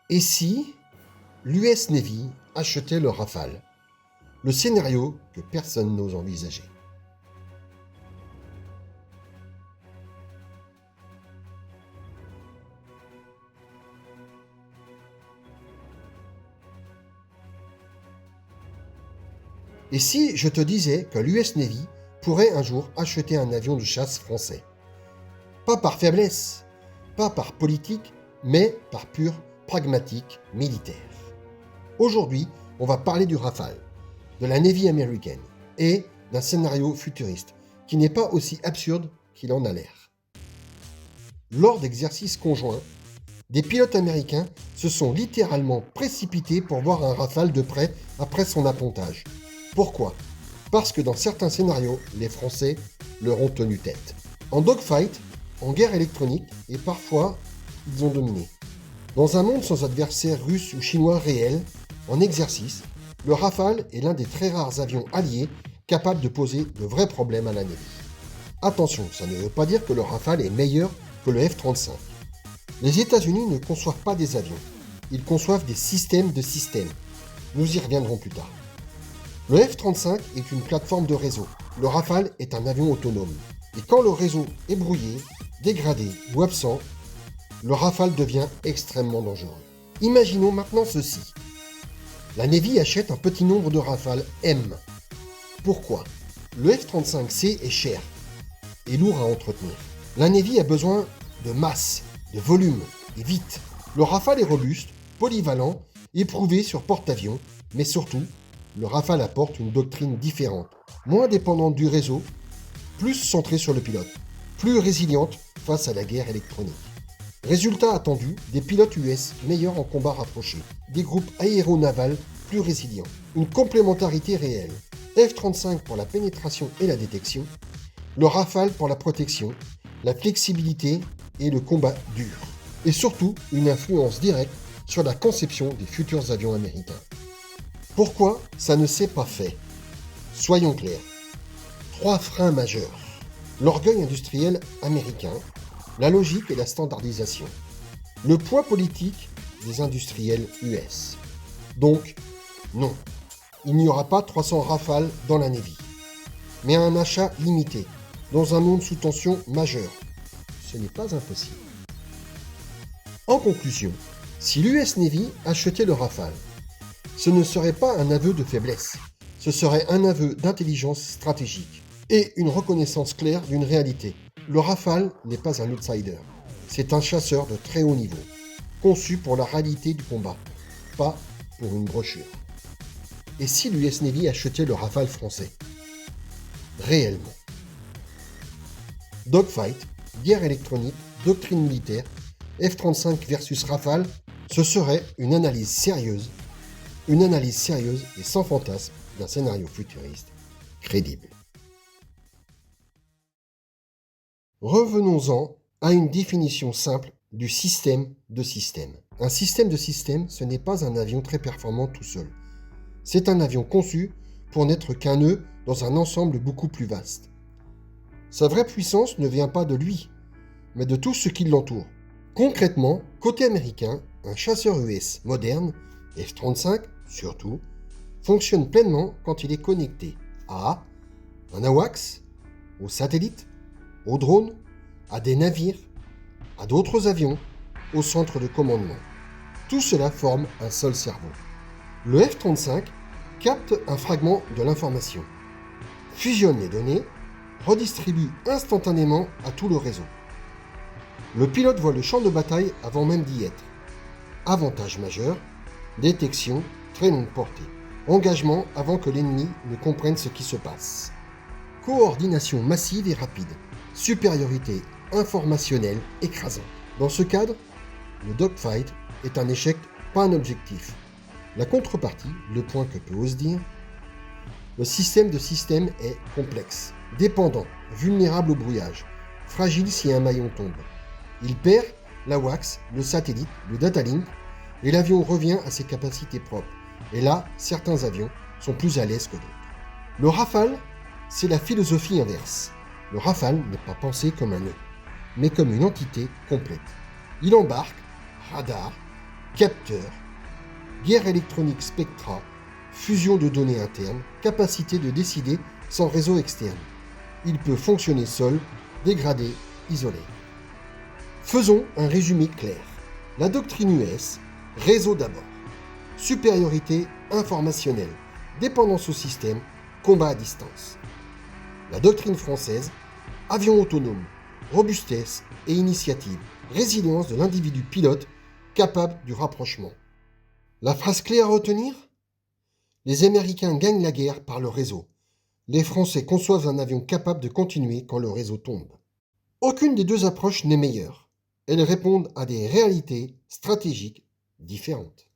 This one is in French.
Et si l'US Navy achetait le Rafale? Le scénario que personne n'ose envisager. Et si je te disais que l'US Navy pourrait un jour acheter un avion de chasse français? Pas par faiblesse, pas par politique, mais par pure pragmatique militaire. Aujourd'hui, on va parler du Rafale, de la Navy américaine et d'un scénario futuriste qui n'est pas aussi absurde qu'il en a l'air. Lors d'exercices conjoints, des pilotes américains se sont littéralement précipités pour voir un Rafale de près après son appontage. Pourquoi? Parce que dans certains scénarios, les Français leur ont tenu tête. En dogfight, en guerre électronique, et parfois, ils ont dominé. Dans un monde sans adversaire russe ou chinois réel, en exercice, le Rafale est l'un des très rares avions alliés capables de poser de vrais problèmes à la Navy. Attention, ça ne veut pas dire que le Rafale est meilleur que le F-35. Les États-Unis ne conçoivent pas des avions, ils conçoivent des systèmes de systèmes. Nous y reviendrons plus tard. Le F-35 est une plateforme de réseau. Le Rafale est un avion autonome. Et quand le réseau est brouillé, dégradé ou absent, le Rafale devient extrêmement dangereux. Imaginons maintenant ceci. La Navy achète un petit nombre de Rafale M. Pourquoi? Le F-35C est cher et lourd à entretenir. La Navy a besoin de masse, de volume et vite. Le Rafale est robuste, polyvalent, éprouvé sur porte-avions, mais surtout, le Rafale apporte une doctrine différente, moins dépendante du réseau, plus centrée sur le pilote, plus résiliente face à la guerre électronique. Résultat attendu, des pilotes US meilleurs en combat rapproché, des groupes aéronavals plus résilients, une complémentarité réelle. F-35 pour la pénétration et la détection, le Rafale pour la protection, la flexibilité et le combat dur. Et surtout, une influence directe sur la conception des futurs avions américains. Pourquoi ça ne s'est pas fait? Soyons clairs. 3 freins majeurs. L'orgueil industriel américain, la logique et la standardisation. Le poids politique des industriels US. Donc, non, il n'y aura pas 300 Rafales dans la Navy, mais un achat limité, dans un monde sous tension majeure. Ce n'est pas impossible. En conclusion, si l'US Navy achetait le Rafale, ce ne serait pas un aveu de faiblesse, ce serait un aveu d'intelligence stratégique et une reconnaissance claire d'une réalité. Le Rafale n'est pas un outsider, c'est un chasseur de très haut niveau, conçu pour la réalité du combat, pas pour une brochure. Et si l'US Navy achetait le Rafale français? Réellement. Dogfight, guerre électronique, doctrine militaire, F-35 versus Rafale, ce serait une analyse sérieuse et sans fantasme d'un scénario futuriste crédible. Revenons-en à une définition simple du système de système. Un système de système, ce n'est pas un avion très performant tout seul. C'est un avion conçu pour n'être qu'un nœud dans un ensemble beaucoup plus vaste. Sa vraie puissance ne vient pas de lui, mais de tout ce qui l'entoure. Concrètement, côté américain, un chasseur US moderne, F-35 surtout, fonctionne pleinement quand il est connecté à un AWACS, aux satellites, aux drones, à des navires, à d'autres avions, au centre de commandement. Tout cela forme un seul cerveau. Le F-35 capte un fragment de l'information, fusionne les données, redistribue instantanément à tout le réseau. Le pilote voit le champ de bataille avant même d'y être. Avantage majeur, détection très longue portée. Engagement avant que l'ennemi ne comprenne ce qui se passe. Coordination massive et rapide. Supériorité informationnelle écrasante. Dans ce cadre, le dogfight est un échec, pas un objectif. La contrepartie, le point que peu ose dire, le système de système est complexe, dépendant, vulnérable au brouillage, fragile si un maillon tombe. Il perd l'AWACS, le satellite, le data link, et l'avion revient à ses capacités propres. Et là, certains avions sont plus à l'aise que d'autres. Le Rafale, c'est la philosophie inverse. Le Rafale n'est pas pensé comme un nœud, mais comme une entité complète. Il embarque radar, capteurs, guerre électronique Spectra, fusion de données internes, capacité de décider sans réseau externe. Il peut fonctionner seul, dégradé, isolé. Faisons un résumé clair. La doctrine US, réseau d'abord. Supériorité informationnelle, dépendance au système, combat à distance. La doctrine française, avion autonome, robustesse et initiative, résilience de l'individu pilote capable du rapprochement. La phrase clé à retenir? Les Américains gagnent la guerre par le réseau. Les Français conçoivent un avion capable de continuer quand le réseau tombe. Aucune des deux approches n'est meilleure. Elles répondent à des réalités stratégiques différentes.